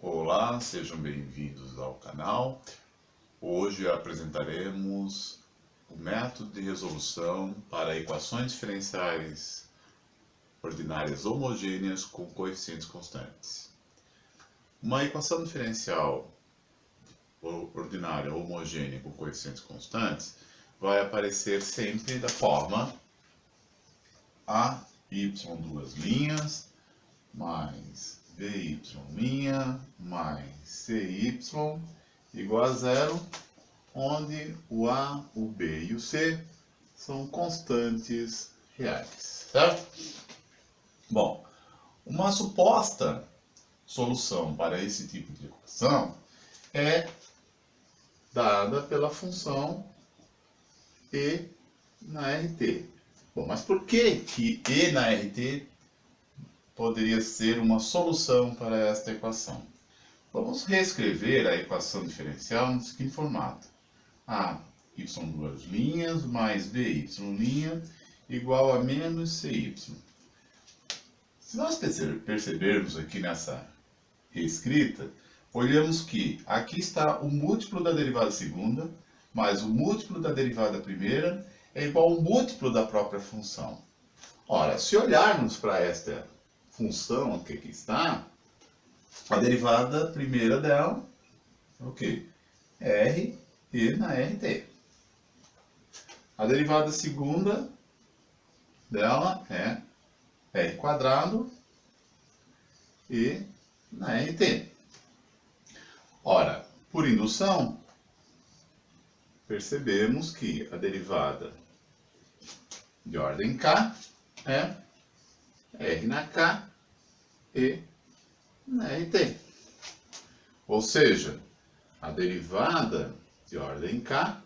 Olá, sejam bem-vindos ao canal. Hoje apresentaremos o método de resolução para equações diferenciais ordinárias homogêneas com coeficientes constantes. Uma equação diferencial ordinária homogênea com coeficientes constantes vai aparecer sempre da forma a y duas linhas mais by' mais cy igual a zero, onde o a, o b e o c são constantes reais, certo? Bom, uma suposta solução para esse tipo de equação é dada pela função e na RT. Bom, mas por que e na RT poderia ser uma solução para esta equação? Vamos reescrever a equação diferencial no seguinte formato: a y duas linhas mais by' igual a menos cy. Se nós percebermos aqui nessa reescrita, olhamos que aqui está o múltiplo da derivada segunda mais o múltiplo da derivada primeira é igual ao múltiplo da própria função. Ora, se olharmos para esta função que aqui está, a derivada primeira dela é o quê? R e na RT. A derivada segunda dela é R quadrado e na RT. Ora, por indução, percebemos que a derivada de ordem K é R na K e na RT. Ou seja, a derivada de ordem K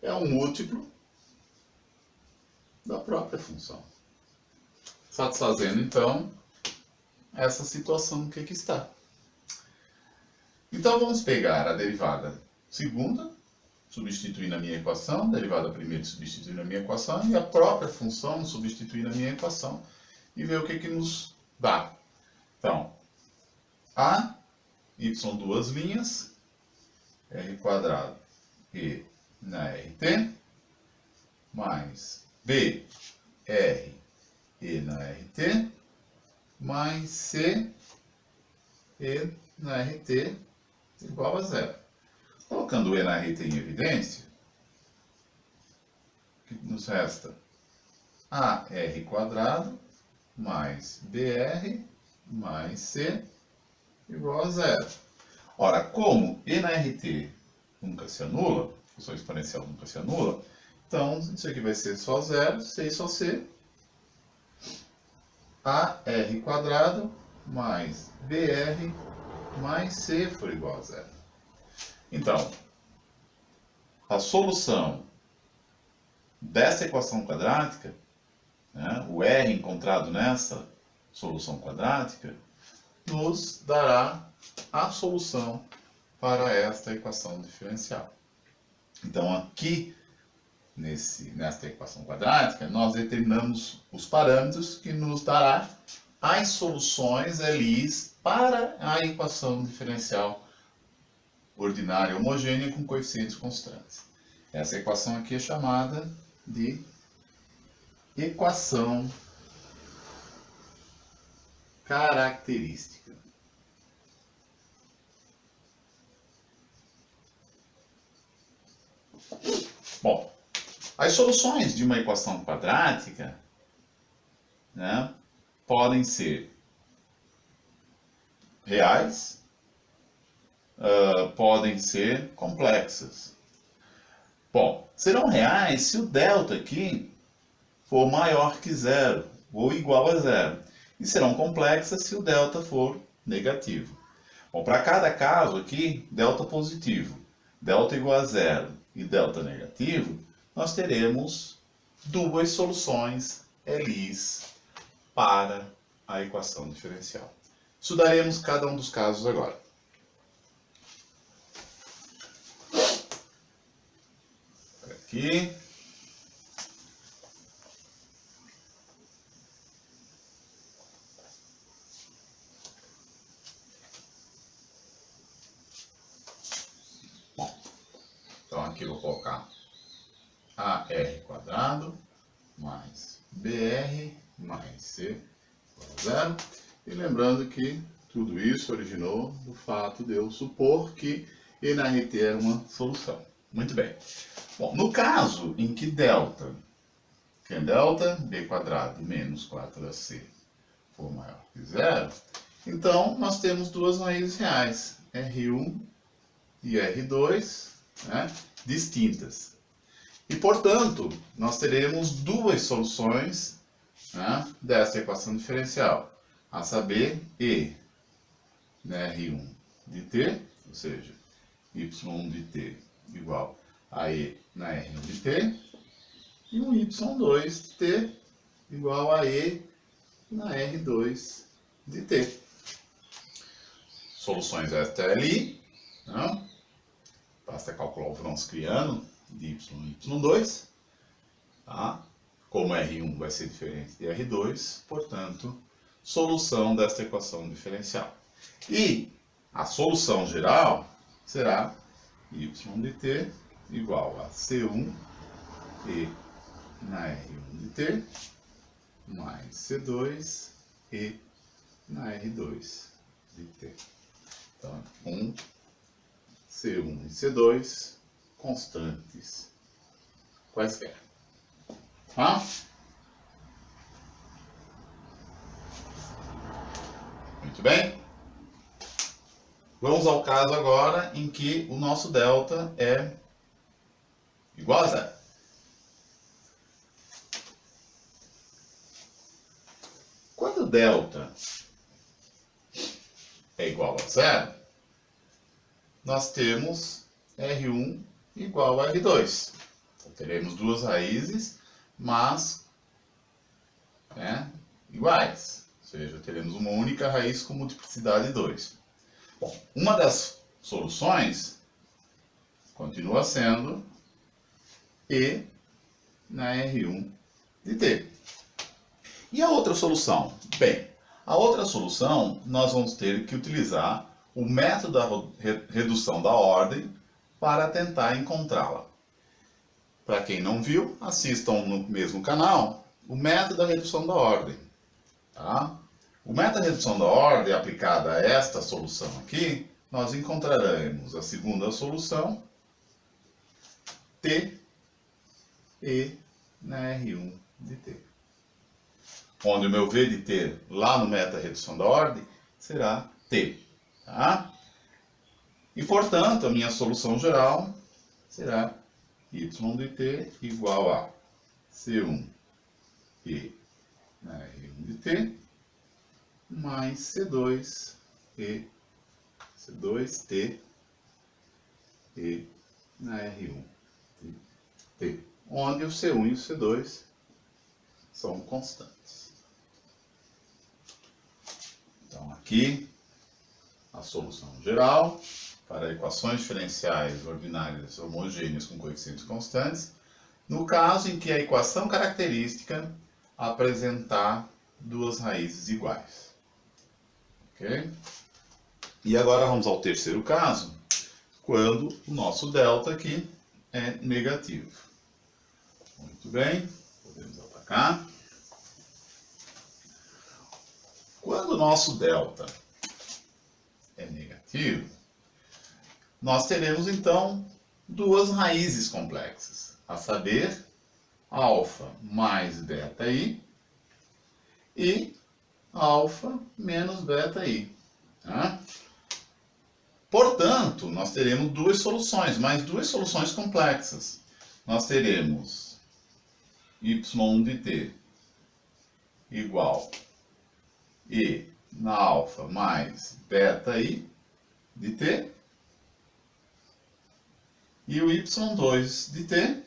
é um múltiplo da própria função. Satisfazendo, então, essa situação que aqui está. Então, vamos pegar a derivada segunda, substituir na minha equação, a derivada primeira substituir na minha equação, e a própria função substituir na minha equação, e ver o que nos dá. Então, a y duas linhas, r quadrado e na RT, mais b, r e na RT, mais c e na RT igual a zero. Colocando o e na RT em evidência, o que nos resta? AR quadrado mais BR mais C igual a zero. Ora, como e na RT nunca se anula, função exponencial nunca se anula, então isso aqui vai ser só zero, C só C. AR quadrado mais BR mais C for igual a zero. Então, a solução dessa equação quadrática, né, o R encontrado nessa solução quadrática, nos dará a solução para esta equação diferencial. Então, aqui, nesta equação quadrática, nós determinamos os parâmetros que nos dará as soluções LIs para a equação diferencial ordinária homogênea com coeficientes constantes. Essa equação aqui é chamada de equação característica. Bom, as soluções de uma equação quadrática, né, podem ser reais, podem ser complexas. Bom, serão reais se o delta aqui for maior que zero ou igual a zero. E serão complexas se o delta for negativo. Bom, para cada caso aqui, delta positivo, delta igual a zero e delta negativo, nós teremos duas soluções LIs para a equação diferencial. Estudaremos cada um dos casos agora. Aqui. vou colocar AR² mais BR mais C igual a 0. E lembrando que tudo isso originou do fato de eu supor que E na RT era uma solução. Muito bem. Bom, no caso em que delta, que é delta B² menos 4AC for maior que 0, então nós temos duas raízes reais, R1 e R2, né, distintas. E, portanto, nós teremos duas soluções, né, dessa equação diferencial, a saber, E na R1 de t, ou seja, y1 de t igual a E na R1 de t, e um y2 de t igual a E na R2 de t. Soluções STLI, né? Basta calcular o Wronskiano de y e y2, tá? Como R1 vai ser diferente de R2, portanto, solução desta equação diferencial. E a solução geral será y de t igual a C1 E na R1 de t mais C2 E na R2 de t. Então, C1 e C2 constantes quaisquer. Tá? Muito bem. Vamos ao caso agora em que o nosso delta é igual a 0. Quando delta é igual a 0, nós temos R1 igual a R2. Então, teremos duas raízes, mas iguais. Ou seja, teremos uma única raiz com multiplicidade 2. Bom, uma das soluções continua sendo E na R1 de t. E a outra solução? Bem, a outra solução nós vamos ter que utilizar o método da redução da ordem para tentar encontrá-la. Para quem não viu, assistam no mesmo canal o método da redução da ordem. Tá? O método da redução da ordem aplicada a esta solução aqui, nós encontraremos a segunda solução, T, E na R1 de t. Onde o meu V de t lá no método da redução da ordem será t. Tá? E, portanto, a minha solução geral será y de t igual a C1 E na R1 de t mais C2 E, C2T E na R1 de t, onde o C1 e o C2 são constantes. Então, aqui, a solução geral para equações diferenciais ordinárias homogêneas com coeficientes constantes, no caso em que a equação característica apresentar duas raízes iguais. Ok? E agora vamos ao terceiro caso, quando o nosso delta aqui é negativo. Muito bem, podemos atacar. Quando o nosso delta é negativo, nós teremos então duas raízes complexas, a saber, alfa mais beta-i e alfa menos beta-i. Tá? Portanto, nós teremos duas soluções, mas duas soluções complexas. Nós teremos y de t igual e na alfa mais beta-i de t e o y2 de t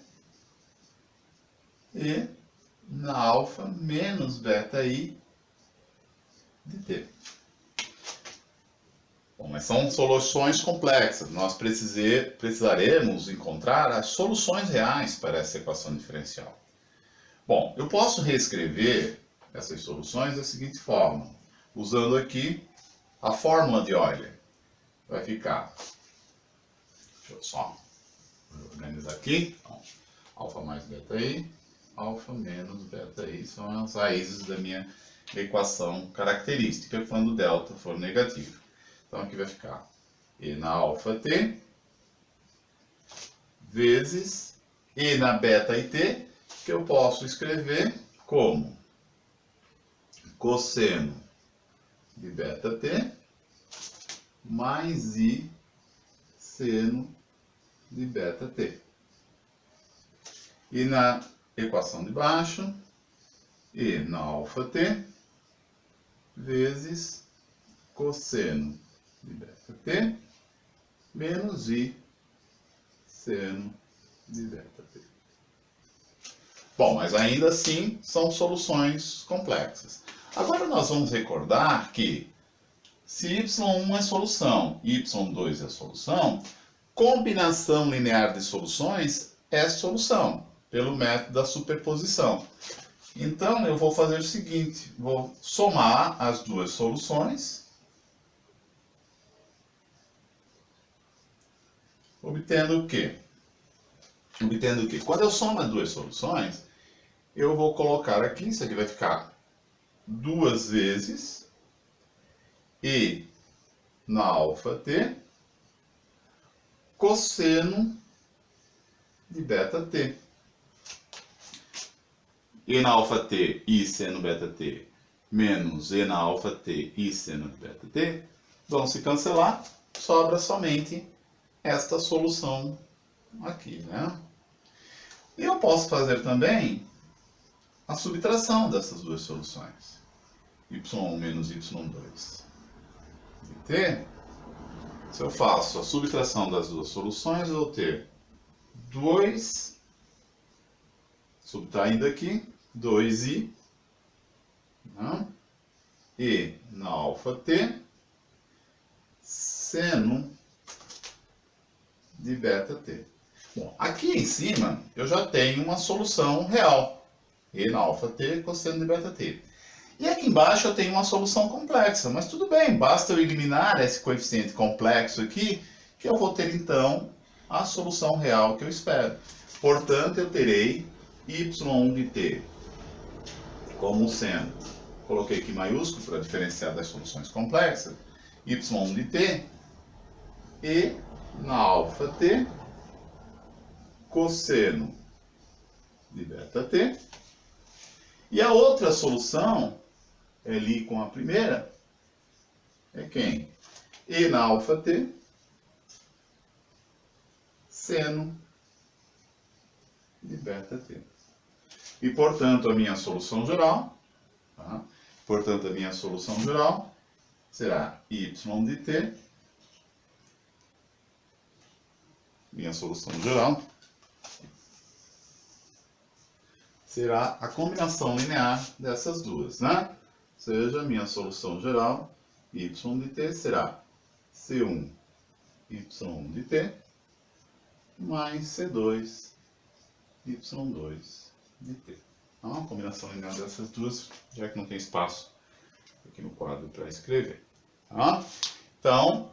e na alfa menos beta-i de t. Bom, mas são soluções complexas. Nós precisaremos encontrar as soluções reais para essa equação diferencial. Bom, eu posso reescrever essas soluções da seguinte forma, usando aqui a fórmula de Euler. Vai ficar, deixa eu só organizar aqui. Então, alfa mais beta i, alfa menos beta i são as raízes da minha equação característica quando delta for negativo. Então aqui vai ficar e na alfa t vezes e na beta it, que eu posso escrever como cosseno de beta t mais i seno de beta t. E na equação de baixo, e na alfa t vezes cosseno de beta t menos i seno de beta t. Bom, mas ainda assim são soluções complexas. Agora nós vamos recordar que se y1 é solução e y2 é solução, combinação linear de soluções é solução, pelo método da superposição. Então eu vou fazer o seguinte, vou somar as duas soluções, obtendo o quê? Obtendo o quê? Quando eu somo as duas soluções, eu vou colocar aqui, isso aqui vai ficar 2 vezes e na alfa t cosseno de beta t. E na alfa t i seno beta t menos e na alfa t i seno de beta t vão se cancelar, sobra somente esta solução aqui, né? E eu posso fazer também a subtração dessas duas soluções. y1 menos y2 de t. Se eu faço a subtração das duas soluções, eu vou ter 2, subtraindo aqui, 2i, né? E na alfa t, seno de beta t. Bom, aqui em cima eu já tenho uma solução real. E na alfa t, cosseno de beta t. E aqui embaixo eu tenho uma solução complexa, mas tudo bem, basta eu eliminar esse coeficiente complexo aqui, que eu vou ter então a solução real que eu espero. Portanto, eu terei y1 de t como sendo, coloquei aqui maiúsculo para diferenciar das soluções complexas, y1 de t e na alfa t cosseno de beta t. E a outra solução, ali com a primeira, é quem? E na alfa t, seno de beta t. E, portanto, a minha solução geral, tá? Portanto, a minha solução geral será y de t, minha solução geral, será a combinação linear dessas duas, né? Ou seja, a minha solução geral, y de t, será C1 y de t mais C2 y2 de t. Então, a combinação linear dessas duas, já que não tem espaço aqui no quadro para escrever. Tá? Então,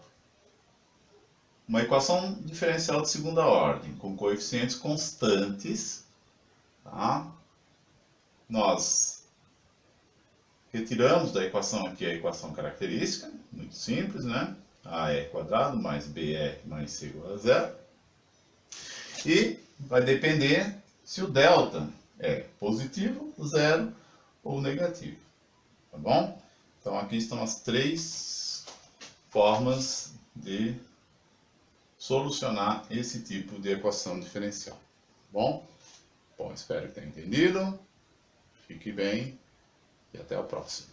uma equação diferencial de segunda ordem, com coeficientes constantes, tá? Nós retiramos da equação aqui a equação característica, muito simples, né? AR² mais BR mais C igual a 0. E vai depender se o delta é positivo, zero ou negativo. Tá bom? Então aqui estão as 3 formas de solucionar esse tipo de equação diferencial. Tá bom? Bom, espero que tenha entendido. Fique bem e até a próxima.